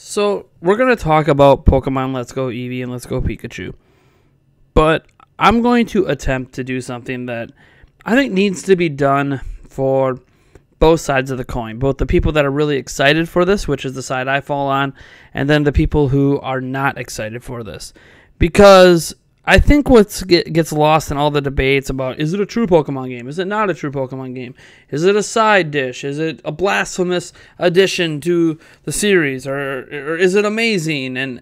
So we're going to talk about Pokemon Let's Go Eevee and Let's Go Pikachu. But I'm going to attempt to do something that I think needs to be done for both sides of the coin. Both the people that are really excited for this, which is the side I fall on, and then the people who are not excited for this. Because I think what gets lost in all the debates about, is it a true Pokemon game? Is it not a true Pokemon game? Is it a side dish? Is it a blasphemous addition to the series? Or is it amazing? And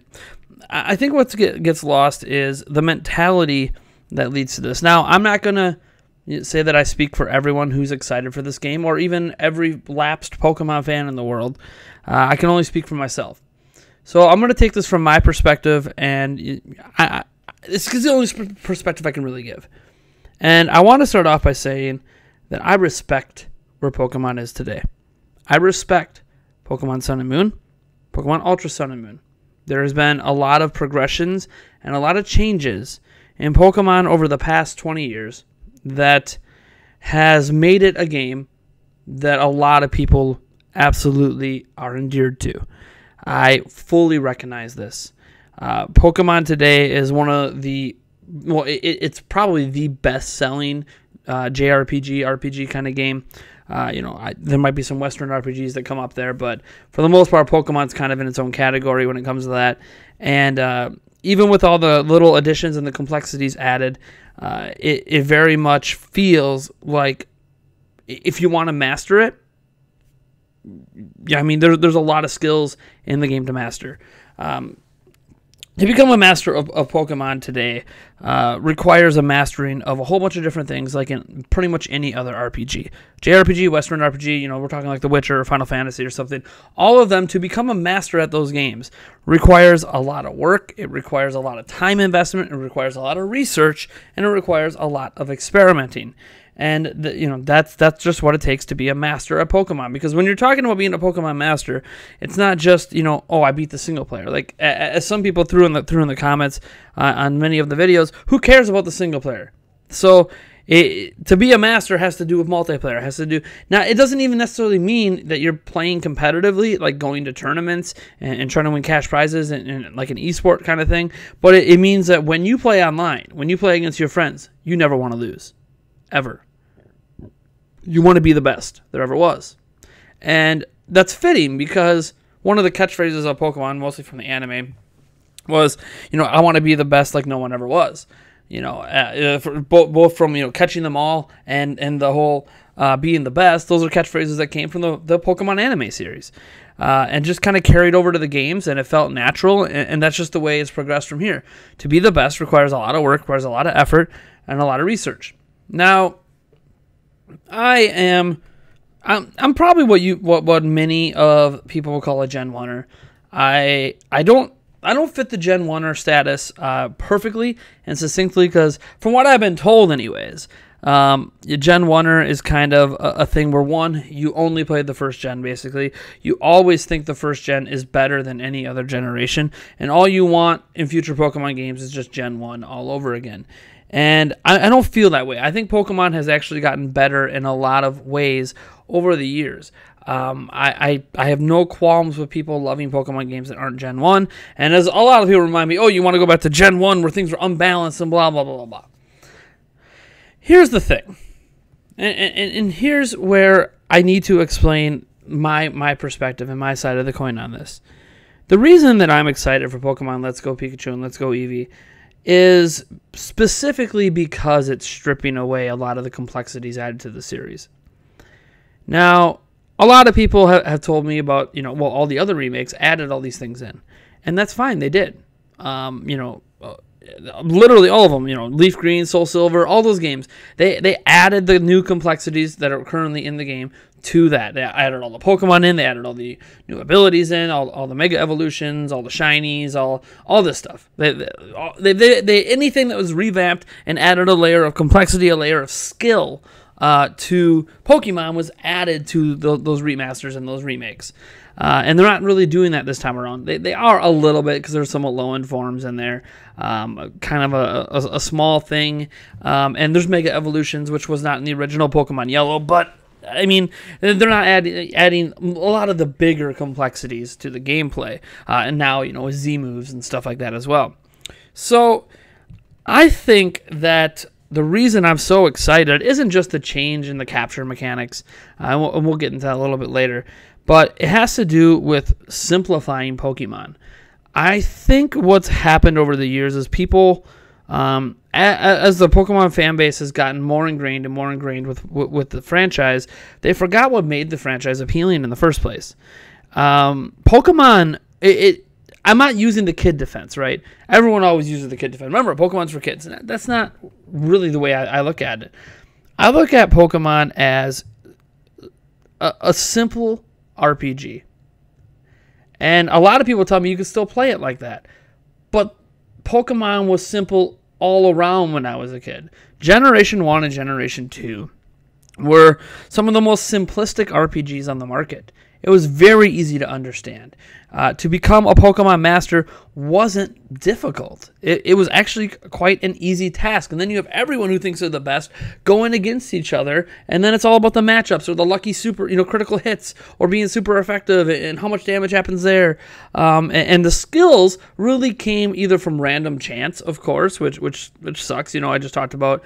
I think what gets lost is the mentality that leads to this. Now, I'm not going to say that I speak for everyone who's excited for this game, or even every lapsed Pokemon fan in the world. I can only speak for myself. So I'm going to take this from my perspective, and this is the only perspective I can really give. And I want to start off by saying that I respect where Pokemon is today. I respect Pokemon Sun and Moon, Pokemon Ultra Sun and Moon. There has been a lot of progressions and a lot of changes in Pokemon over the past 20 years that has made it a game that a lot of people absolutely are endeared to. I fully recognize this. Pokemon today is one of the, well, it's probably the best-selling JRPG, RPG kind of game. There might be some Western RPGs that come up there, but for the most part, Pokemon's kind of in its own category when it comes to that. And even with all the little additions and the complexities added, it very much feels like if you want to master it, yeah, I mean, there's a lot of skills in the game to master. To become a master of Pokemon today requires a mastering of a whole bunch of different things, like in pretty much any other RPG. JRPG, Western RPG, we're talking like The Witcher or Final Fantasy or something. All of them, to become a master at those games, requires a lot of work, it requires a lot of time investment, it requires a lot of research, and it requires a lot of experimenting. And that's just what it takes to be a master at Pokemon. Because when you're talking about being a Pokemon master, it's not just oh, I beat the single player. Like as some people threw in the comments on many of the videos, who cares about the single player? So to be a master has to do with multiplayer. It has to do now. It doesn't even necessarily mean that you're playing competitively, like going to tournaments and trying to win cash prizes and like an esport kind of thing. But it means that when you play online, when you play against your friends, you never want to lose, ever. You want to be the best there ever was. And that's fitting because one of the catchphrases of Pokemon, mostly from the anime, was, I want to be the best like no one ever was. Both from, catching them all and the whole being the best. Those are catchphrases that came from the Pokemon anime series. And just kind of carried over to the games, and it felt natural, and that's just the way it's progressed from here. To be the best requires a lot of work, requires a lot of effort, and a lot of research. Now, I'm probably what many of people will call a Gen 1er. I don't fit the Gen 1er status perfectly and succinctly, because from what I've been told anyways, Gen 1er is kind of a thing where, one, you only played the first gen, basically. You always think the first gen is better than any other generation, and all you want in future Pokemon games is just Gen 1 all over again. And I don't feel that way. I think Pokemon has actually gotten better in a lot of ways over the years. I have no qualms with people loving Pokemon games that aren't Gen 1. And as a lot of people remind me, oh, you want to go back to Gen 1 where things are unbalanced and blah, blah, blah, blah, blah. Here's the thing. And here's where I need to explain my perspective and my side of the coin on this. The reason that I'm excited for Pokemon Let's Go Pikachu and Let's Go Eevee is specifically because it's stripping away a lot of the complexities added to the series. Now, a lot of people have told me about, all the other remakes added all these things in. And that's fine, they did. Literally all of them, Leaf Green, Soul Silver, all those games, they added the new complexities that are currently in the game to that. They added all the Pokemon in, they added all the new abilities in, all the Mega Evolutions, all the Shinies, all this stuff. They anything that was revamped and added a layer of complexity, a layer of skill to Pokemon was added to those remasters and those remakes. And they're not really doing that this time around. They are a little bit, because there's somewhat low-end forms in there. Kind of a small thing. And there's Mega Evolutions, which was not in the original Pokemon Yellow, but I mean, they're not adding a lot of the bigger complexities to the gameplay. And now, with Z moves and stuff like that as well. So I think that the reason I'm so excited isn't just the change in the capture mechanics, and we'll get into that a little bit later, but it has to do with simplifying Pokemon. I think what's happened over the years is people, as the Pokemon fan base has gotten more ingrained and more ingrained with the franchise, they forgot what made the franchise appealing in the first place. Pokemon, I'm not using the kid defense, right? Everyone always uses the kid defense. Remember, Pokemon's for kids. That's not really the way I look at it. I look at Pokemon as a simple RPG. And a lot of people tell me you can still play it like that. But Pokemon was simple all around when I was a kid. Generation 1 and Generation 2 were some of the most simplistic RPGs on the market. It was very easy to understand. To become a Pokemon master wasn't difficult. It was actually quite an easy task. And then you have everyone who thinks they're the best going against each other, and then it's all about the matchups or the lucky super, critical hits or being super effective and how much damage happens there. And the skills really came either from random chance, of course, which sucks. I just talked about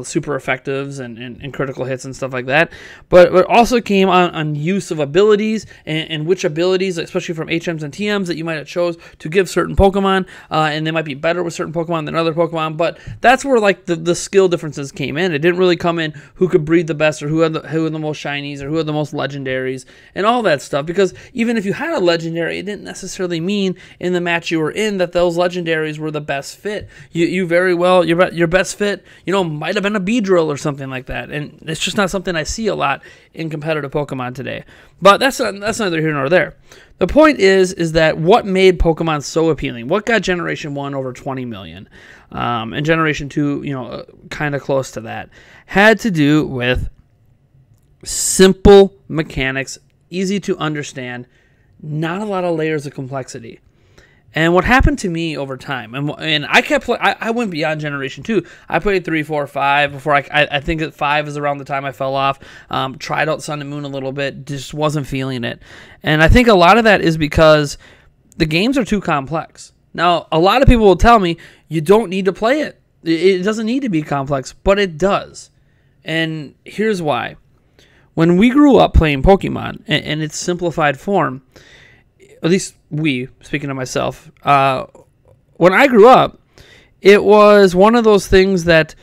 super effectives and critical hits and stuff like that. But it also came on use of abilities and which abilities, especially from HMs and TMs, that you might have chose to give certain Pokemon, and they might be better with certain Pokemon than other Pokemon, but that's where the skill differences came in. It didn't really come in who could breed the best or who had the most shinies or who had the most legendaries and all that stuff, because even if you had a legendary, it didn't necessarily mean in the match you were in that those legendaries were the best fit. You very well, your best fit, might have been a Beedrill or something like that, and it's just not something I see a lot in competitive Pokemon today. But that's neither here nor there. The point is that what made Pokemon so appealing? What got Generation 1 over 20 million? And Generation 2, kind of close to that, had to do with simple mechanics, easy to understand, not a lot of layers of complexity. And what happened to me over time, and I kept playing, I went beyond Generation 2. I played 3, 4, 5 before I think that 5 is around the time I fell off. Tried out Sun and Moon a little bit, just wasn't feeling it. And I think a lot of that is because the games are too complex. Now, a lot of people will tell me, you don't need to play it. It doesn't need to be complex, but it does. And here's why. When we grew up playing Pokemon in its simplified form, at least speaking of myself, when I grew up, it was one of those things that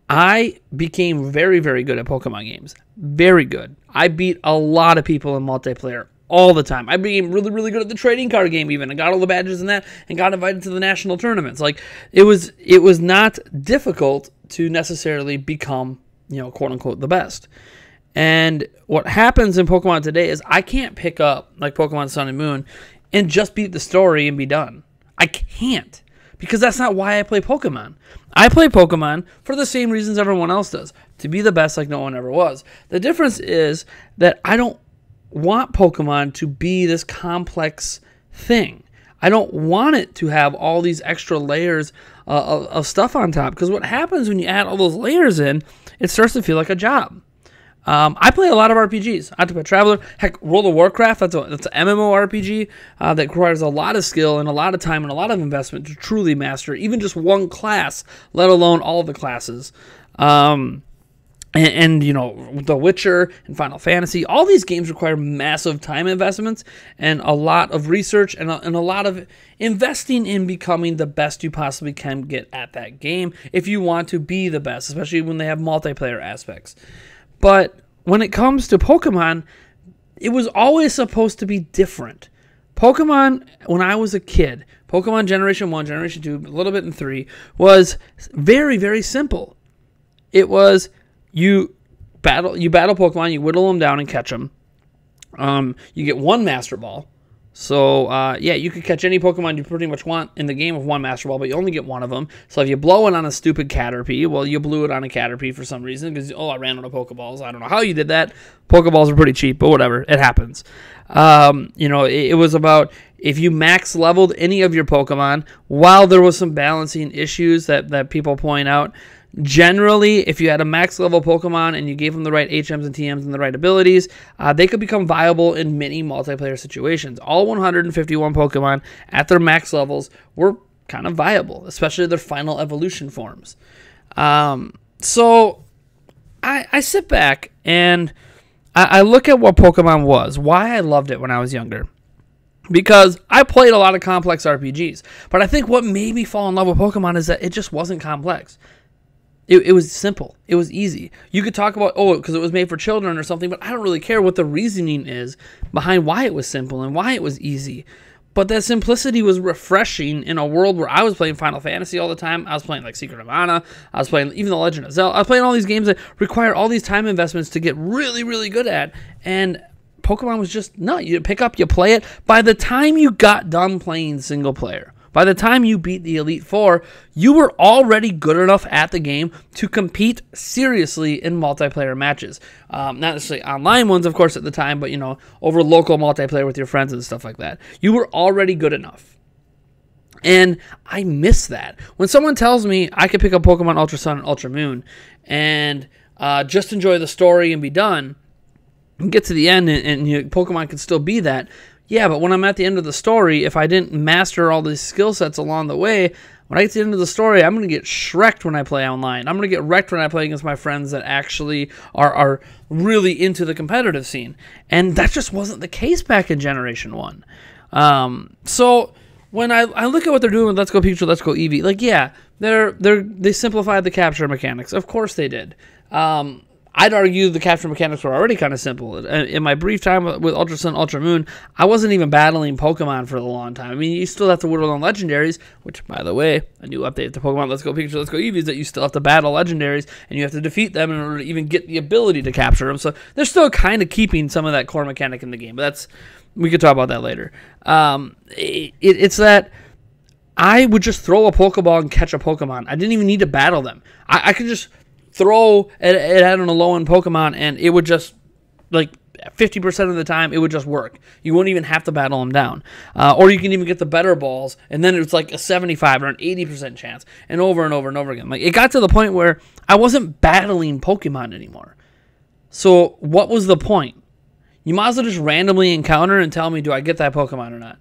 I became very, very good at Pokemon games. Very good. I beat a lot of people in multiplayer all the time. I became really, really good at the trading card game even. I got all the badges in that and got invited to the national tournaments. It was not difficult to necessarily become, quote unquote, the best. And what happens in Pokemon today is I can't pick up like Pokemon Sun and Moon and just beat the story and be done. I can't, because that's not why I play Pokemon. I play Pokemon for the same reasons everyone else does, to be the best like no one ever was. The difference is that I don't want Pokemon to be this complex thing. I don't want it to have all these extra layers of stuff on top, because what happens when you add all those layers in, it starts to feel like a job. I play a lot of RPGs. Octopath Traveler, heck, World of Warcraft, that's an MMORPG that requires a lot of skill and a lot of time and a lot of investment to truly master even just one class, let alone all the classes. And The Witcher and Final Fantasy, all these games require massive time investments and a lot of research and a lot of investing in becoming the best you possibly can get at that game if you want to be the best, especially when they have multiplayer aspects. But when it comes to Pokemon, it was always supposed to be different. Pokemon, when I was a kid, Pokemon Generation 1, Generation 2, a little bit in 3, was very, very simple. It was you battle Pokemon, you whittle them down and catch them. You get one Master Ball. So, you could catch any Pokemon you pretty much want in the game with one Master Ball, but you only get one of them. So if you blow it on a stupid Caterpie, well, you blew it on a Caterpie for some reason, because, I ran out of Pokeballs. I don't know how you did that. Pokeballs are pretty cheap, but whatever. It happens. It was about if you max leveled any of your Pokemon, while there was some balancing issues that people point out, Generally, if you had a max level Pokemon and you gave them the right HMs and TMs and the right abilities, they could become viable in many multiplayer situations. All 151 Pokemon at their max levels were kind of viable, especially their final evolution forms. So I sit back and I look at what Pokemon was, why I loved it when I was younger. Because I played a lot of complex RPGs, but I think what made me fall in love with Pokemon is that it just wasn't complex. It was simple. It was easy. You could talk about, because it was made for children or something, but I don't really care what the reasoning is behind why it was simple and why it was easy. But that simplicity was refreshing in a world where I was playing Final Fantasy all the time. I was playing like Secret of Mana. I was playing even The Legend of Zelda. I was playing all these games that require all these time investments to get really, really good at. And Pokemon was just, no, you pick up, you play it. By the time you got done playing single player, by the time you beat the Elite Four, you were already good enough at the game to compete seriously in multiplayer matches. Not necessarily online ones, of course, at the time, but, over local multiplayer with your friends and stuff like that. You were already good enough. And I miss that. When someone tells me I can pick up Pokemon Ultra Sun and Ultra Moon and just enjoy the story and be done, and get to the end and Pokemon can still be that. Yeah, but when I'm at the end of the story, if I didn't master all these skill sets along the way, when I get to the end of the story, I'm going to get shreked when I play online. I'm going to get wrecked when I play against my friends that actually are really into the competitive scene. And that just wasn't the case back in Generation 1. So when I look at what they're doing with Let's Go Pikachu, Let's Go Eevee, like, yeah, they simplified the capture mechanics. Of course they did. I'd argue the capture mechanics were already kind of simple. In my brief time with Ultra Sun, Ultra Moon, I wasn't even battling Pokemon for a long time. I mean, you still have to whittle on legendaries, which, by the way, a new update to Pokemon Let's Go Pikachu, Let's Go Eevee is that you still have to battle legendaries, and you have to defeat them in order to even get the ability to capture them. So they're still kind of keeping some of that core mechanic in the game, but we could talk about that later. It's that I would just throw a Pokeball and catch a Pokemon. I didn't even need to battle them. I could just throw it at an Alolan Pokemon, and it would just, like, 50% of the time, it would just work. You wouldn't even have to battle them down. Or you can even get the better balls, and then it's like a 75 or an 80% chance, and over and over and over again. Like, it got to the point where I wasn't battling Pokemon anymore. So what was the point? You might as well just randomly encounter and tell me, do I get that Pokemon or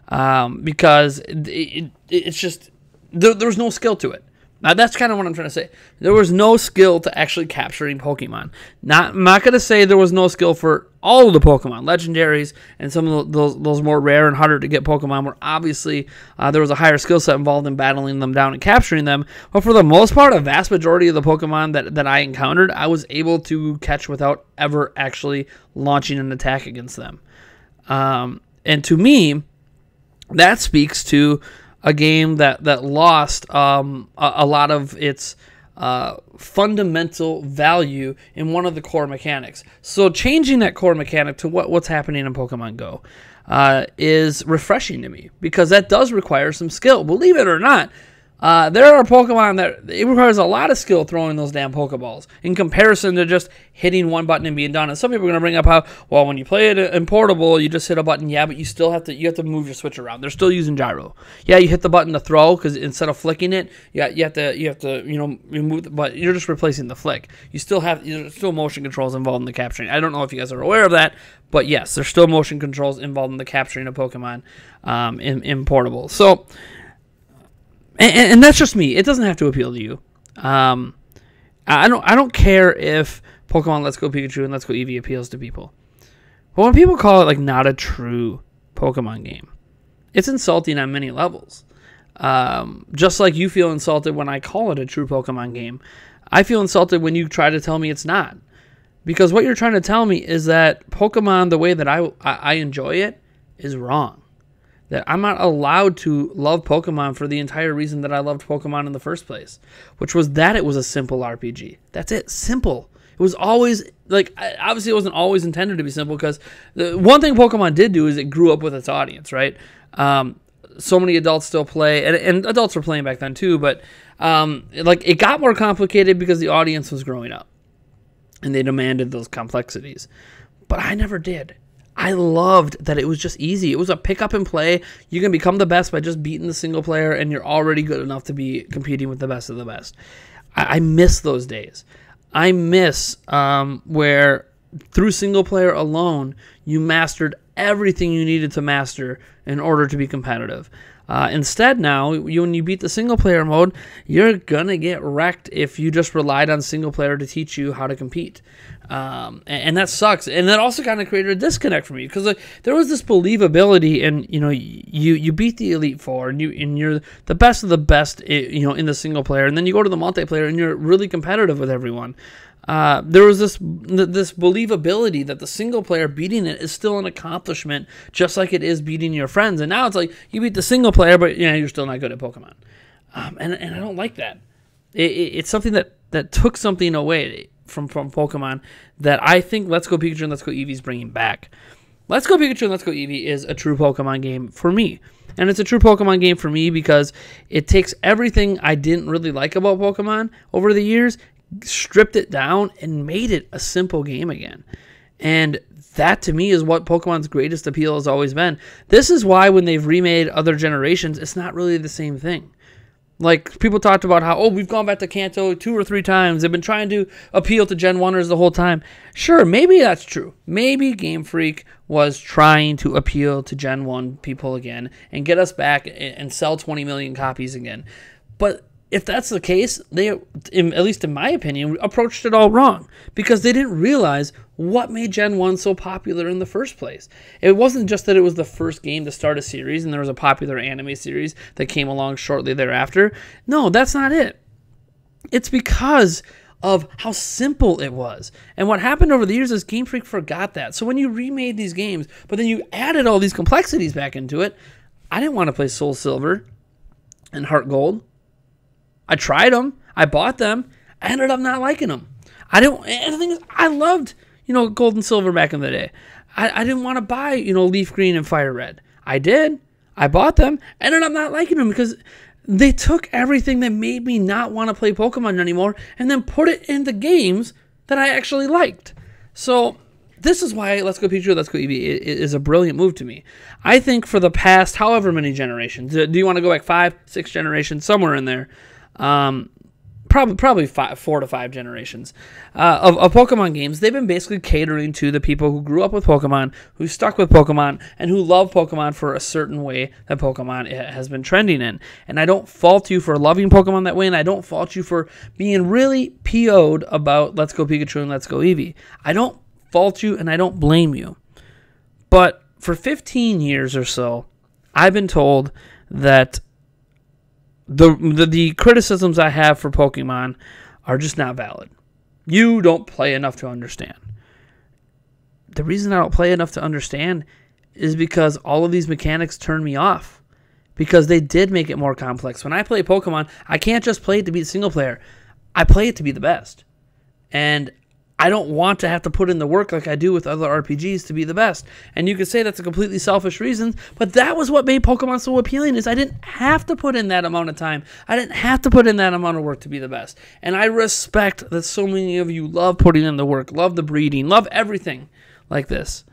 not? Because it's just, there's no skill to it. Now, that's kind of what I'm trying to say. There was no skill to actually capturing Pokemon. I'm not going to say there was no skill for all of the Pokemon. Legendaries and some of those more rare and harder to get Pokemon were obviously, there was a higher skill set involved in battling them down and capturing them. But for the most part, a vast majority of the Pokemon that I encountered, I was able to catch without ever actually launching an attack against them. And to me, that speaks to a game that lost a lot of its fundamental value in one of the core mechanics. So changing that core mechanic to what's happening in Pokemon Go is refreshing to me, because that does require some skill. Believe it or not, there are Pokemon that it requires a lot of skill throwing those damn Pokeballs in comparison to just hitting one button and being done. And some people are going to bring up how, well, when you play it in portable, you just hit a button. Yeah, but you still have to move your Switch around. They're still using gyro. Yeah, you hit the button to throw, because instead of flicking it, you have to remove the button. You're just replacing the flick. There's still motion controls involved in the capturing. I don't know if you guys are aware of that, but yes, there's still motion controls involved in the capturing of Pokemon in portable. So. And that's just me. It doesn't have to appeal to you. I don't care if Pokemon Let's Go Pikachu and Let's Go Eevee appeals to people. But when people call it like not a true Pokemon game, it's insulting on many levels. Just like you feel insulted when I call it a true Pokemon game, I feel insulted when you try to tell me it's not. Because what you're trying to tell me is that Pokemon, the way that I enjoy it, is wrong. That I'm not allowed to love Pokemon for the entire reason that I loved Pokemon in the first place, which was that it was a simple RPG. That's it. Simple. It was always, like, obviously it wasn't always intended to be simple, because the one thing Pokemon did do is it grew up with its audience, right? So many adults still play, and adults were playing back then too, but it got more complicated because the audience was growing up, and they demanded those complexities. But I never did. I loved that it was just easy. It was a pick up and play. You can become the best by just beating the single player, and you're already good enough to be competing with the best of the best. I miss those days. I miss where through single player alone, you mastered everything you needed to master in order to be competitive. Instead now, when you beat the single player mode, you're going to get wrecked if you just relied on single player to teach you how to compete. And that sucks. And that also kind of created a disconnect for me because there was this believability and, you beat the Elite Four and you're the best of the best, in the single player. And then you go to the multiplayer and you're really competitive with everyone. There was this believability that the single player beating it is still an accomplishment, just like it is beating your friends. And now it's like you beat the single player, but you're still not good at Pokemon. And I don't like that. It's something that took something away from Pokemon that I think Let's Go Pikachu and Let's Go Eevee is bringing back. Let's Go Pikachu and Let's Go Eevee is a true Pokemon game for me. And it's a true Pokemon game for me because it takes everything I didn't really like about Pokemon over the years, stripped it down, and made it a simple game again. And that, to me, is what Pokemon's greatest appeal has always been. This is why when they've remade other generations, it's not really the same thing. Like, people talked about how, we've gone back to Kanto 2 or 3 times. They've been trying to appeal to Gen 1ers the whole time. Sure, maybe that's true. Maybe Game Freak was trying to appeal to Gen 1 people again and get us back and sell 20 million copies again. But if that's the case, they, at least in my opinion, approached it all wrong because they didn't realize what made Gen 1 so popular in the first place. It wasn't just that it was the first game to start a series and there was a popular anime series that came along shortly thereafter. No, that's not it. It's because of how simple it was. And what happened over the years is Game Freak forgot that. So when you remade these games, but then you added all these complexities back into it, I didn't want to play Soul Silver and Heart Gold. I tried them. I bought them. I ended up not liking them. And the thing is, I loved, Gold and Silver back in the day. I didn't want to buy, Leaf Green and Fire Red. I did. I bought them. I ended up not liking them because they took everything that made me not want to play Pokemon anymore and then put it into games that I actually liked. So this is why Let's Go Pikachu, Let's Go Eevee is a brilliant move to me. I think for the past however many generations, do you want to go back 5, 6 generations, somewhere in there, probably 4 to 5 generations of Pokemon games, they've been basically catering to the people who grew up with Pokemon, who stuck with Pokemon, and who love Pokemon for a certain way that Pokemon has been trending in. And I don't fault you for loving Pokemon that way, and I don't fault you for being really PO'd about Let's Go Pikachu and Let's Go Eevee. I don't fault you, and I don't blame you. But for 15 years or so, I've been told that the criticisms I have for Pokemon are just not valid. You don't play enough to understand. The reason I don't play enough to understand is because all of these mechanics turn me off. Because they did make it more complex. When I play Pokemon, I can't just play it to be single player. I play it to be the best. And I don't want to have to put in the work like I do with other RPGs to be the best. And you could say that's a completely selfish reason, but that was what made Pokemon so appealing, is I didn't have to put in that amount of time. I didn't have to put in that amount of work to be the best. And I respect that so many of you love putting in the work, love the breeding, love everything like this.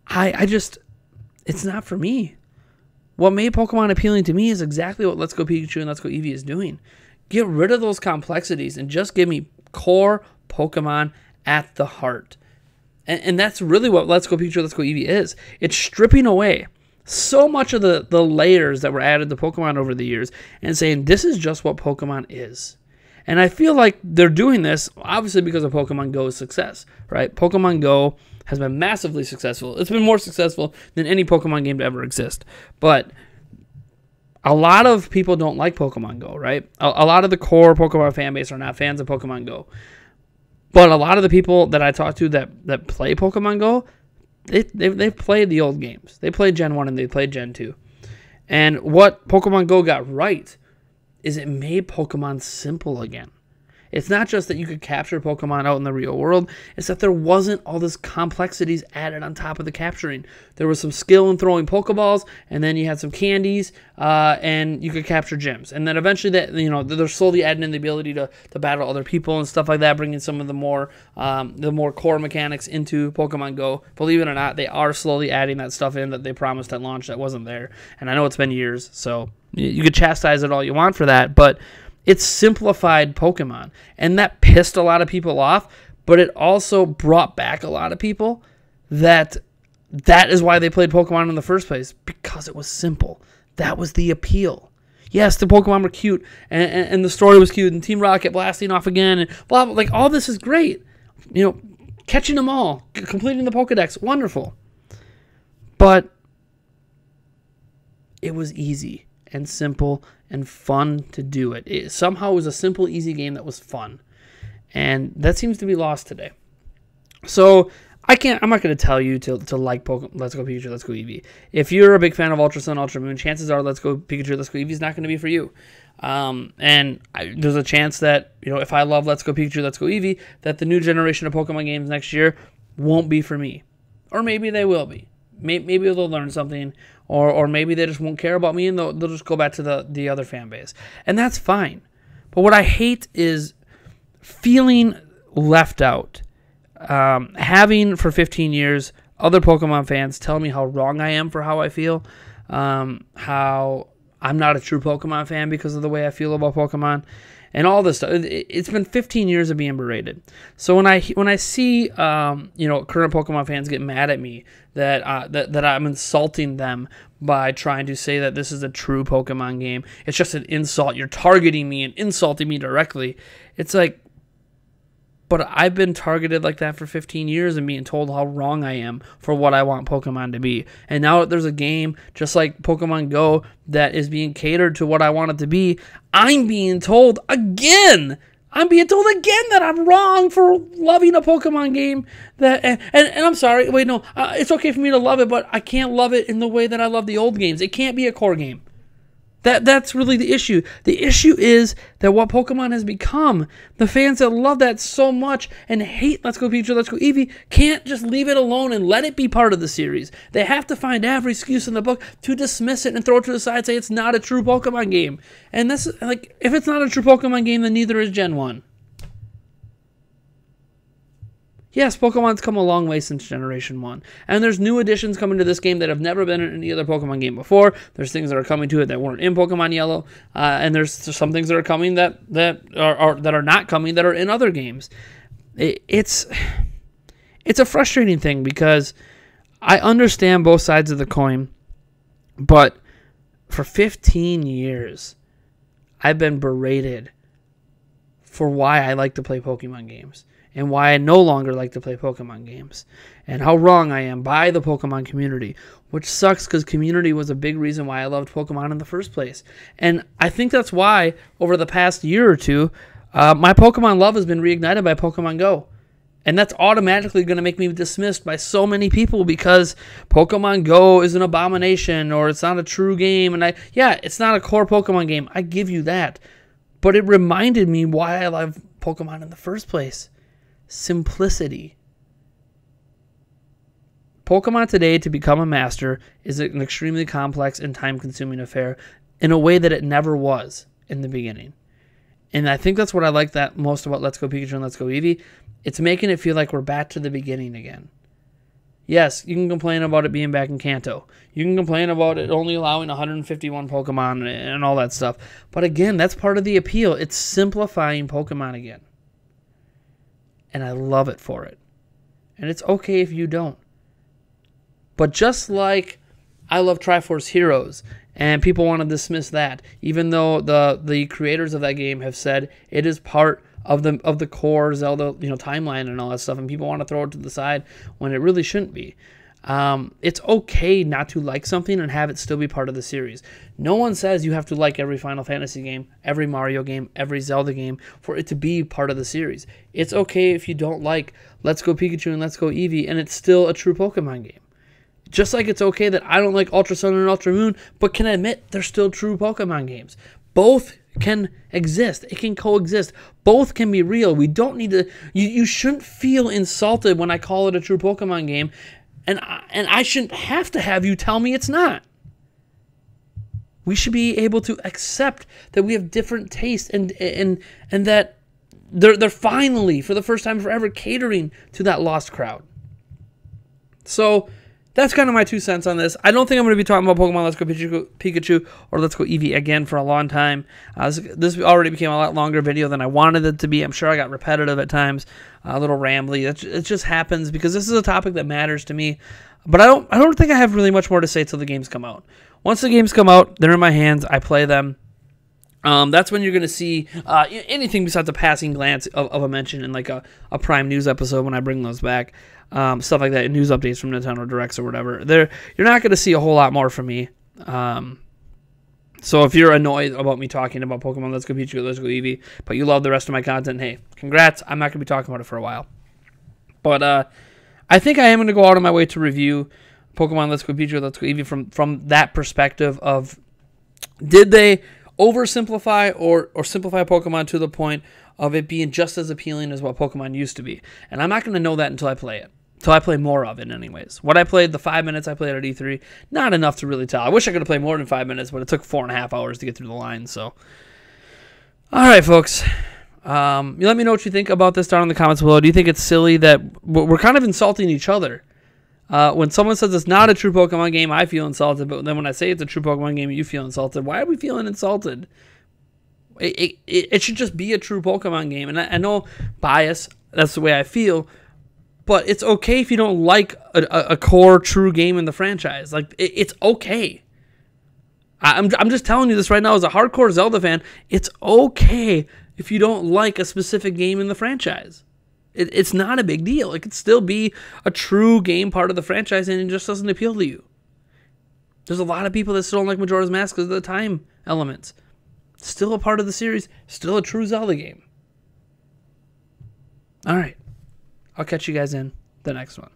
It's not for me. What made Pokemon appealing to me is exactly what Let's Go Pikachu and Let's Go Eevee is doing. Get rid of those complexities and just give me core Pokemon at the heart. And that's really what Let's Go Pikachu, Let's Go Eevee is. It's stripping away so much of the layers that were added to Pokemon over the years and saying this is just what Pokemon is. And I feel like they're doing this obviously because of Pokemon Go's success, right? Pokemon Go has been massively successful. It's been more successful than any Pokemon game to ever exist. But a lot of people don't like Pokemon Go, right? A lot of the core Pokemon fan base are not fans of Pokemon Go. But a lot of the people that I talk to that play Pokemon Go, they've played the old games. They played Gen 1 and they played Gen 2. And what Pokemon Go got right is it made Pokemon simple again. It's not just that you could capture Pokemon out in the real world. It's that there wasn't all this complexities added on top of the capturing. There was some skill in throwing Pokeballs, and then you had some candies, and you could capture gyms. And then eventually, they're slowly adding in the ability to battle other people and stuff like that, bringing some of the more core mechanics into Pokemon Go. Believe it or not, they are slowly adding that stuff in that they promised at launch that wasn't there. And I know it's been years, so you could chastise it all you want for that, but It simplified Pokemon, and that pissed a lot of people off, but it also brought back a lot of people that is why they played Pokemon in the first place, because it was simple. That was the appeal. Yes, the Pokemon were cute, and the story was cute, and Team Rocket blasting off again, and blah, blah, like, all this is great. You know, catching them all, completing the Pokedex, wonderful. But it was easy and simple and fun to do it. It somehow was a simple, easy game that was fun. And that seems to be lost today. So I'm not going to tell you to like Pokemon, Let's Go Pikachu, Let's Go Eevee. If you're a big fan of Ultra Sun, Ultra Moon, chances are Let's Go Pikachu, Let's Go Eevee is not going to be for you. There's a chance that, you know, if I love Let's Go Pikachu, Let's Go Eevee, that the new generation of Pokemon games next year won't be for me. Or maybe they will be. Maybe they'll learn something, or maybe they just won't care about me and they'll just go back to the other fan base. And that's fine. But what I hate is feeling left out. Having for 15 years other Pokemon fans tell me how wrong I am for how I feel, how I'm not a true Pokemon fan because of the way I feel about Pokemon, and all this stuff. It's been 15 years of being berated. So when I see current Pokemon fans get mad at me that I'm insulting them by trying to say that this is a true Pokemon game, it's just an insult. You're targeting me and insulting me directly. It's like, but I've been targeted like that for 15 years and being told how wrong I am for what I want Pokemon to be. And now there's a game just like Pokemon Go that is being catered to what I want it to be. I'm being told again. That I'm wrong for loving a Pokemon game. And I'm sorry. Wait, no. It's okay for me to love it, but I can't love it in the way that I love the old games. It can't be a core game. That's really the issue. The issue is that what Pokemon has become, the fans that love that so much and hate Let's Go Pikachu, Let's Go Eevee, can't just leave it alone and let it be part of the series. They have to find every excuse in the book to dismiss it and throw it to the side and say it's not a true Pokemon game. And this, like, if it's not a true Pokemon game, then neither is Gen 1. Yes, Pokemon's come a long way since Generation 1. And there's new additions coming to this game that have never been in any other Pokemon game before. There's things that are coming to it that weren't in Pokemon Yellow. And there's some things that are coming that are not coming that are in other games. It's a frustrating thing because I understand both sides of the coin. But for 15 years, I've been berated for why I like to play Pokemon games. And why I no longer like to play Pokemon games. And how wrong I am by the Pokemon community. Which sucks because community was a big reason why I loved Pokemon in the first place. And I think that's why, over the past year or two, my Pokemon love has been reignited by Pokemon Go. And that's automatically going to make me dismissed by so many people because Pokemon Go is an abomination or it's not a true game. And it's not a core Pokemon game. I give you that. But it reminded me why I love Pokemon in the first place. Simplicity. Pokemon today, to become a master, is an extremely complex and time-consuming affair in a way that it never was in the beginning. And I think that's what I like that most about Let's Go Pikachu and Let's Go Eevee. It's making it feel like we're back to the beginning again. Yes, you can complain about it being back in Kanto. You can complain about it only allowing 151 Pokemon and all that stuff. But again, that's part of the appeal. It's simplifying Pokemon again. And I love it for it. And it's okay if you don't. But just like I love Triforce Heroes, and people want to dismiss that, even though the creators of that game have said it is part of the core Zelda timeline and all that stuff, and people want to throw it to the side when it really shouldn't be. It's okay not to like something and have it still be part of the series. No one says you have to like every Final Fantasy game, every Mario game, every Zelda game for it to be part of the series. It's okay if you don't like Let's Go Pikachu and Let's Go Eevee and it's still a true Pokemon game. Just like it's okay that I don't like Ultra Sun and Ultra Moon, but can admit they're still true Pokemon games. Both can exist. It can coexist. Both can be real. We don't need to... You shouldn't feel insulted when I call it a true Pokemon game. And I shouldn't have to have you tell me it's not. We should be able to accept that we have different tastes and that they're finally, for the first time forever, catering to that lost crowd. So that's kind of my 2 cents on this. I don't think I'm going to be talking about Pokemon Let's Go Pikachu or Let's Go Eevee again for a long time. This already became a lot longer video than I wanted it to be. I'm sure I got repetitive at times, a little rambly. It just happens because this is a topic that matters to me. But I don't think I have really much more to say till the games come out. Once the games come out, they're in my hands. I play them. That's when you're going to see anything besides a passing glance of a mention in like a Prime News episode when I bring those back. Stuff like that, news updates from Nintendo Directs or whatever. You're not going to see a whole lot more from me. So if you're annoyed about me talking about Pokemon Let's Go Pikachu, Let's Go Eevee, but you love the rest of my content, hey, congrats. I'm not going to be talking about it for a while. But I think I am going to go out of my way to review Pokemon Let's Go Pikachu, Let's Go Eevee from that perspective of, did they oversimplify or simplify Pokemon to the point of it being just as appealing as what Pokemon used to be? And I'm not going to know that until I play it. Until I play more of it anyways. What I played, the 5 minutes I played at E3, not enough to really tell. I wish I could have played more than 5 minutes, but it took 4.5 hours to get through the line. So, all right, folks. You let me know what you think about this down in the comments below. Do you think it's silly that we're kind of insulting each other? When someone says it's not a true Pokemon game, I feel insulted. But then when I say it's a true Pokemon game, you feel insulted. Why are we feeling insulted? It should just be a true Pokemon game. And I know bias, that's the way I feel. But it's okay if you don't like a core true game in the franchise. Like, it's okay. I'm just telling you this right now as a hardcore Zelda fan. It's okay if you don't like a specific game in the franchise. It's not a big deal. It could still be a true game part of the franchise and it just doesn't appeal to you. There's a lot of people that still don't like Majora's Mask because of the time elements. Still a part of the series. Still a true Zelda game. All right. I'll catch you guys in the next one.